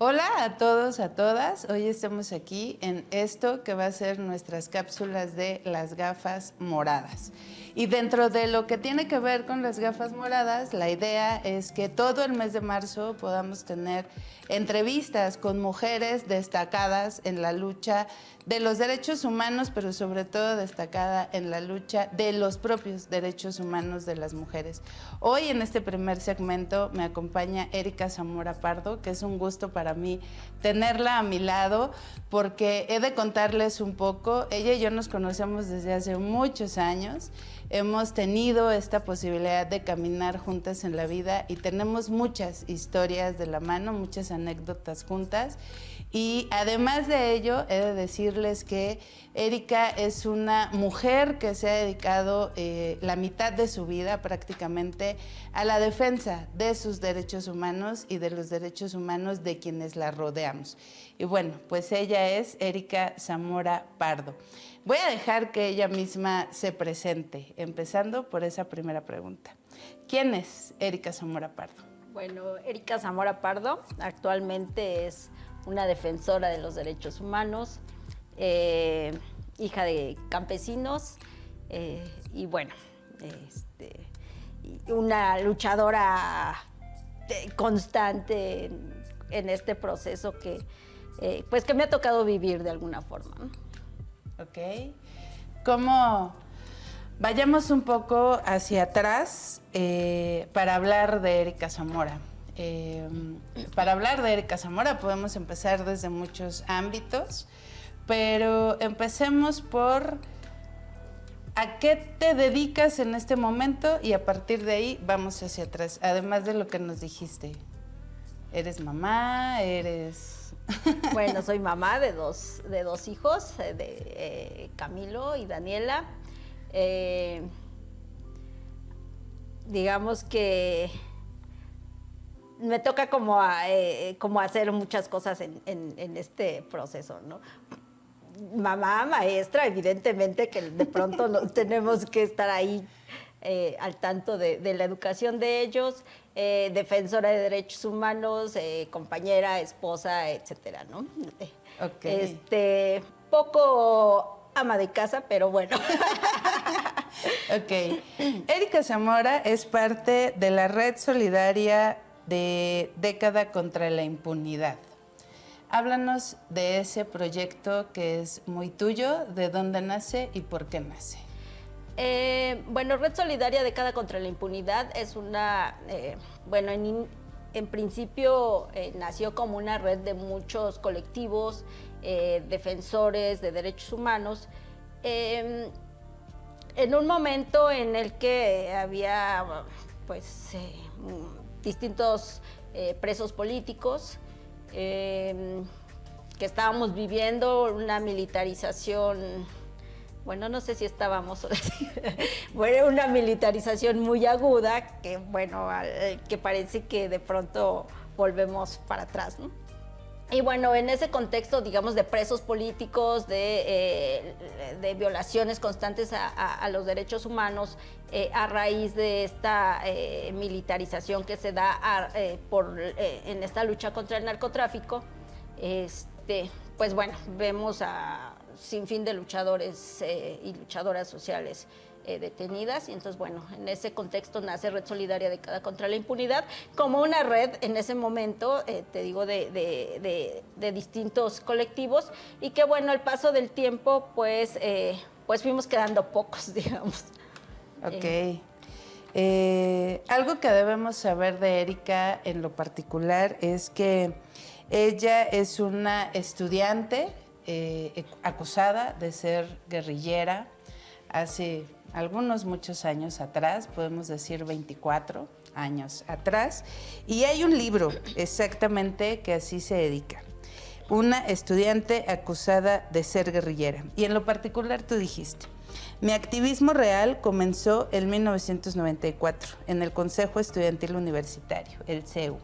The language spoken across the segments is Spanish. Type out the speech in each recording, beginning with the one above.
Hola a todos, a todas. Hoy estamos aquí en esto que va a ser nuestras cápsulas de las gafas moradas. Y dentro de lo que tiene que ver con las gafas moradas, la idea es que todo el mes de marzo podamos tener entrevistas con mujeres destacadas en la lucha de los derechos humanos, pero sobre todo destacada en la lucha de los propios derechos humanos de las mujeres. Hoy en este primer segmento me acompaña Erika Zamora Pardo, que es un gusto para mí tenerla a mi lado, porque he de contarles un poco. Ella y yo nos conocemos desde hace muchos años. Hemos tenido esta posibilidad de caminar juntas en la vida y tenemos muchas historias de la mano, muchas anécdotas juntas. Y además de ello, he de decirles que Erika es una mujer que se ha dedicado la mitad de su vida prácticamente a la defensa de sus derechos humanos y de los derechos humanos de quienes la rodeamos. Y bueno, pues ella es Erika Zamora Pardo. Voy a dejar que ella misma se presente, empezando por esa primera pregunta. ¿Quién es Erika Zamora Pardo? Bueno, Erika Zamora Pardo actualmente es una defensora de los derechos humanos, hija de campesinos y bueno, una luchadora constante en este proceso que me ha tocado vivir de alguna forma, ¿no? Ok. ¿Cómo? Vayamos un poco hacia atrás para hablar de Erika Zamora. Para hablar de Erika Zamora podemos empezar desde muchos ámbitos, pero empecemos por ¿a qué te dedicas en este momento? Y a partir de ahí vamos hacia atrás, además de lo que nos dijiste. ¿Eres mamá? ¿Eres...? Bueno, soy mamá de dos hijos, Camilo y Daniela. Digamos que me toca como hacer muchas cosas en este proceso, ¿no? Mamá, maestra, evidentemente que de pronto tenemos que estar ahí al tanto de la educación de ellos, defensora de derechos humanos, compañera, esposa, etcétera, ¿no? Okay. Poco ama de casa, pero bueno. Ok. Erika Zamora es parte de la Red Solidaria de Década contra la Impunidad. Háblanos de ese proyecto que es muy tuyo, de dónde nace y por qué nace. Bueno, Red Solidaria Década contra la Impunidad es una, en principio nació como una red de muchos colectivos, defensores de derechos humanos, en un momento en el que había distintos presos políticos, que estábamos viviendo una militarización, bueno, no sé si estábamos, bueno, una militarización muy aguda que, bueno, que parece que de pronto volvemos para atrás, ¿no? Y bueno, en ese contexto, digamos, de presos políticos, de violaciones constantes a los derechos humanos, a raíz de esta militarización que se da en esta lucha contra el narcotráfico, pues bueno, vemos a sinfín de luchadores y luchadoras sociales detenidas, y entonces bueno, en ese contexto nace Red Solidaria Década contra la Impunidad como una red en ese momento, te digo, de distintos colectivos, y que bueno, al paso del tiempo pues fuimos quedando pocos, digamos. Ok. Algo que debemos saber de Erika en lo particular es que ella es una estudiante acusada de ser guerrillera hace muchos años atrás, podemos decir 24 años atrás, y hay un libro exactamente que así se dedica. Una estudiante acusada de ser guerrillera. Y en lo particular tú dijiste: mi activismo real comenzó en 1994 en el Consejo Estudiantil Universitario, el CEU,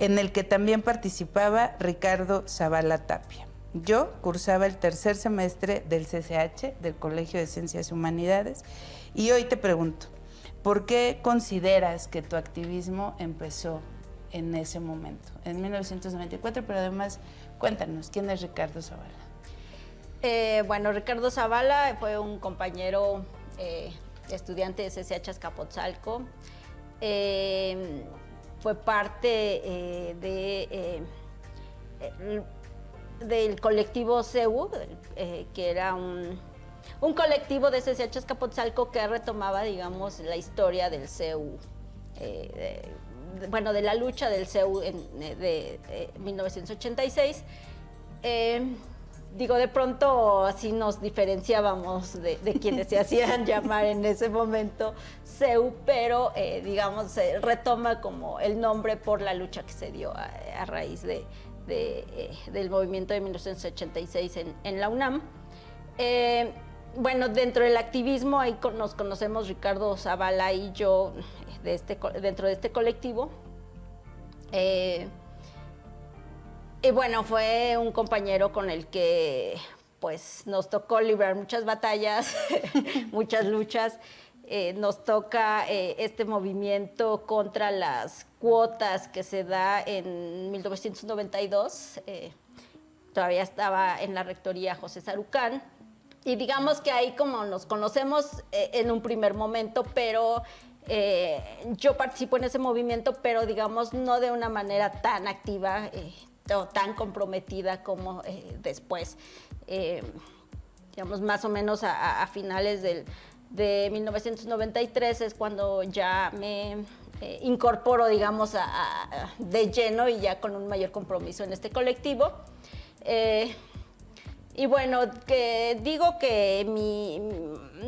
en el que también participaba Ricardo Zavala Tapia. Yo cursaba el tercer semestre del CCH, del Colegio de Ciencias y Humanidades, y hoy te pregunto, ¿por qué consideras que tu activismo empezó en ese momento, en 1994, pero además cuéntanos, ¿quién es Ricardo Zavala? Bueno, Ricardo Zavala fue un compañero estudiante de CCH Azcapotzalco. Fue parte del colectivo CEU, que era un colectivo de CCH Azcapotzalco que retomaba, digamos, la historia del CEU, de la lucha del CEU de 1986. De pronto así nos diferenciábamos de quienes se hacían llamar en ese momento CEU, pero digamos, se retoma como el nombre por la lucha que se dio a raíz del movimiento de 1986 en la UNAM. Dentro del activismo ahí nos conocemos Ricardo Zavala y yo dentro de este colectivo. Fue un compañero con el que pues nos tocó librar muchas batallas, muchas luchas. Nos toca este movimiento contra las cuotas que se da en 1992. Todavía estaba en la rectoría José Sarucán. Y digamos que ahí como nos conocemos en un primer momento, pero yo participo en ese movimiento, pero digamos no de una manera tan activa o tan comprometida como después. Digamos más o menos a finales de 1993 es cuando ya me incorporo, digamos, de lleno y ya con un mayor compromiso en este colectivo. Que digo que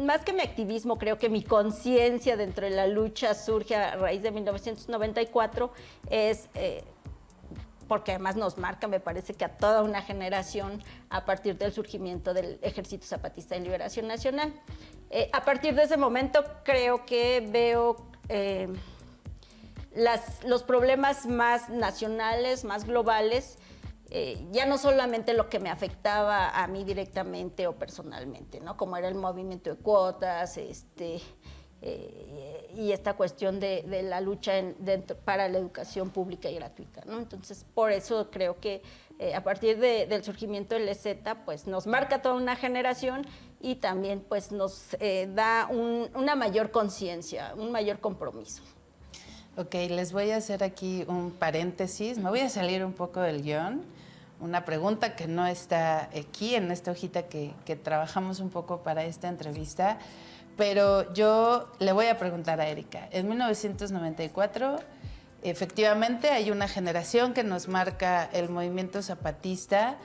más que mi activismo, creo que mi conciencia dentro de la lucha surge a raíz de 1994, porque además nos marca, me parece que a toda una generación a partir del surgimiento del Ejército Zapatista de Liberación Nacional. A partir de ese momento creo que veo los problemas más nacionales, más globales, ya no solamente lo que me afectaba a mí directamente o personalmente, ¿no? Como era el movimiento de cuotas, y esta cuestión de la lucha para la educación pública y gratuita, ¿no? Entonces, por eso creo que a partir del surgimiento del EZ, pues nos marca toda una generación y también pues nos da una mayor conciencia, un mayor compromiso. Ok, les voy a hacer aquí un paréntesis, me voy a salir un poco del guión, una pregunta que no está aquí en esta hojita que trabajamos un poco para esta entrevista, pero yo le voy a preguntar a Erika. En 1994, efectivamente, hay una generación que nos marca el movimiento zapatista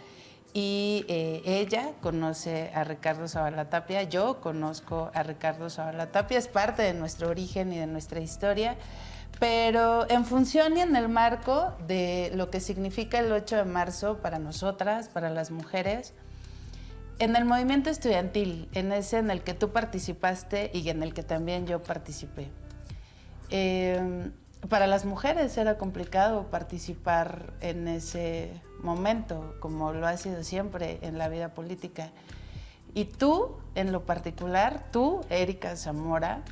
y ella conoce a Ricardo Zavala Tapia, yo conozco a Ricardo Zavala Tapia, es parte de nuestro origen y de nuestra historia, pero en función y en el marco de lo que significa el 8 de marzo para nosotras, para las mujeres, en el movimiento estudiantil, en ese en el que tú participaste y en el que también yo participé. Para las mujeres era complicado participar en ese momento, como lo ha sido siempre en la vida política. Y tú, en lo particular, tú, Erika Zamora,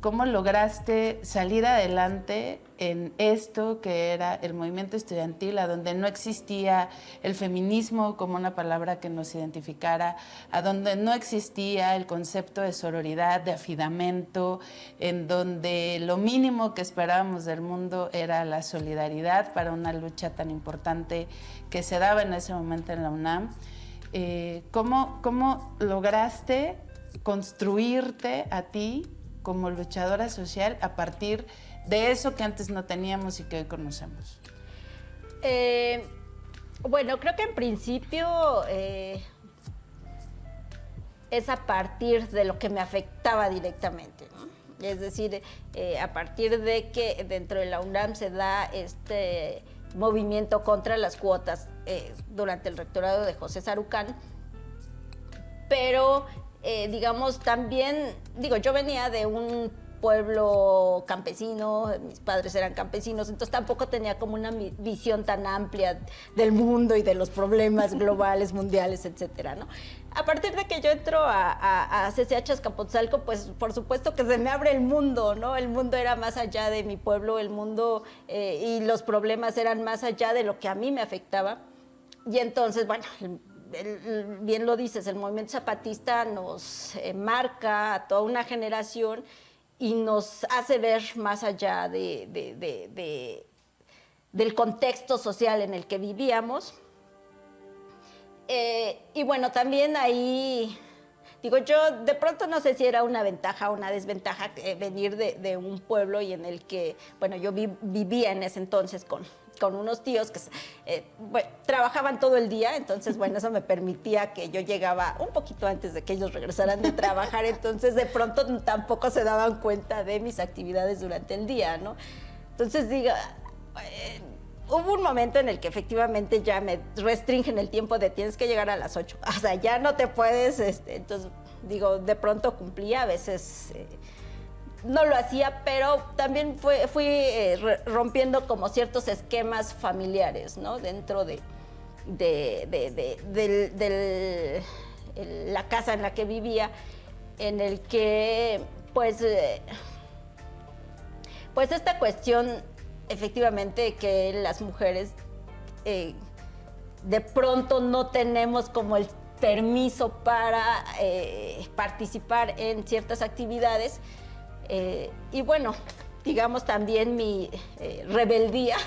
¿cómo lograste salir adelante en esto que era el movimiento estudiantil, a donde no existía el feminismo como una palabra que nos identificara, a donde no existía el concepto de sororidad, de afidamento, en donde lo mínimo que esperábamos del mundo era la solidaridad para una lucha tan importante que se daba en ese momento en la UNAM? ¿Cómo lograste construirte a ti como luchadora social a partir de eso que antes no teníamos y que hoy conocemos? Creo que en principio es a partir de lo que me afectaba directamente, ¿no? Es decir, a partir de que dentro de la UNAM se da este movimiento contra las cuotas durante el rectorado de José Sarucán, pero digamos también, yo venía de un pueblo campesino, mis padres eran campesinos, entonces tampoco tenía como una visión tan amplia del mundo y de los problemas globales, mundiales, etcétera, ¿no? A partir de que yo entro a CCH Azcapotzalco, pues por supuesto que se me abre el mundo, ¿no? El mundo era más allá de mi pueblo, el mundo y los problemas eran más allá de lo que a mí me afectaba. Y entonces, bueno, bien lo dices, el movimiento zapatista nos marca a toda una generación y nos hace ver más allá del contexto social en el que vivíamos. Y bueno, también ahí, digo, yo de pronto no sé si era una ventaja o una desventaja venir de un pueblo y en el que, bueno, yo vivía en ese entonces con unos tíos que bueno, trabajaban todo el día, entonces, bueno, eso me permitía que yo llegaba un poquito antes de que ellos regresaran de trabajar, entonces de pronto tampoco se daban cuenta de mis actividades durante el día, ¿no? Entonces, diga... hubo un momento en el que efectivamente ya me restringen el tiempo de tienes que llegar a las 8. O sea, ya no te puedes, entonces, digo, de pronto cumplía, a veces no lo hacía, pero también fui rompiendo como ciertos esquemas familiares, ¿no? Dentro de la casa en la que vivía, en el que, pues esta cuestión efectivamente que las mujeres de pronto no tenemos como el permiso para participar en ciertas actividades y bueno, digamos también mi rebeldía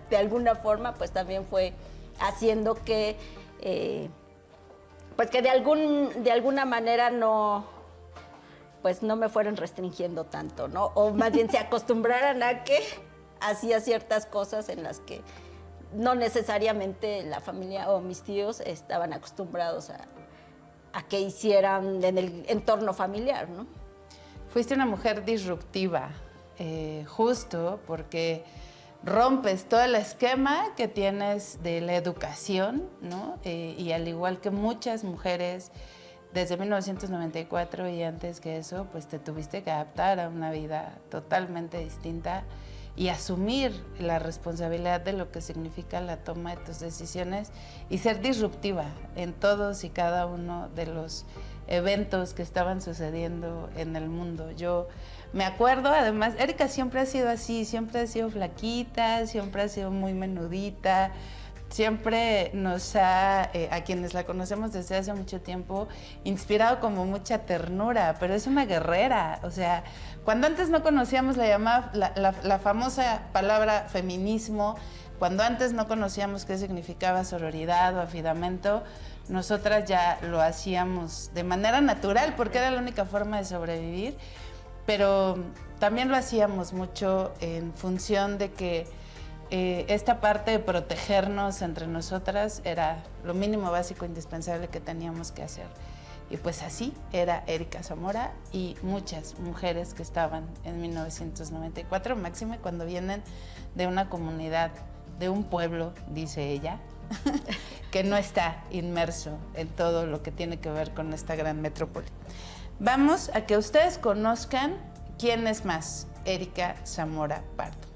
de alguna forma pues también fue haciendo que pues que de alguna manera no me fueran restringiendo tanto, ¿no? O más bien se acostumbraran a que hacía ciertas cosas en las que no necesariamente la familia o mis tíos estaban acostumbrados a que hicieran en el entorno familiar, ¿no? Fuiste una mujer disruptiva, justo porque rompes todo el esquema que tienes de la educación, ¿no? Y al igual que muchas mujeres, desde 1994 y antes que eso, pues te tuviste que adaptar a una vida totalmente distinta y asumir la responsabilidad de lo que significa la toma de tus decisiones y ser disruptiva en todos y cada uno de los eventos que estaban sucediendo en el mundo. Yo me acuerdo, además, Erika siempre ha sido así, siempre ha sido flaquita, siempre ha sido muy menudita, siempre nos ha, a quienes la conocemos desde hace mucho tiempo, inspirado como mucha ternura, pero es una guerrera. O sea, cuando antes no conocíamos la famosa palabra feminismo, cuando antes no conocíamos qué significaba sororidad o afidamento, nosotras ya lo hacíamos de manera natural porque era la única forma de sobrevivir, pero también lo hacíamos mucho en función de que esta parte de protegernos entre nosotras era lo mínimo básico indispensable que teníamos que hacer. Y pues así era Erika Zamora y muchas mujeres que estaban en 1994, máxime cuando vienen de una comunidad, de un pueblo, dice ella, que no está inmerso en todo lo que tiene que ver con esta gran metrópoli. Vamos a que ustedes conozcan quién es más Erika Zamora Pardo.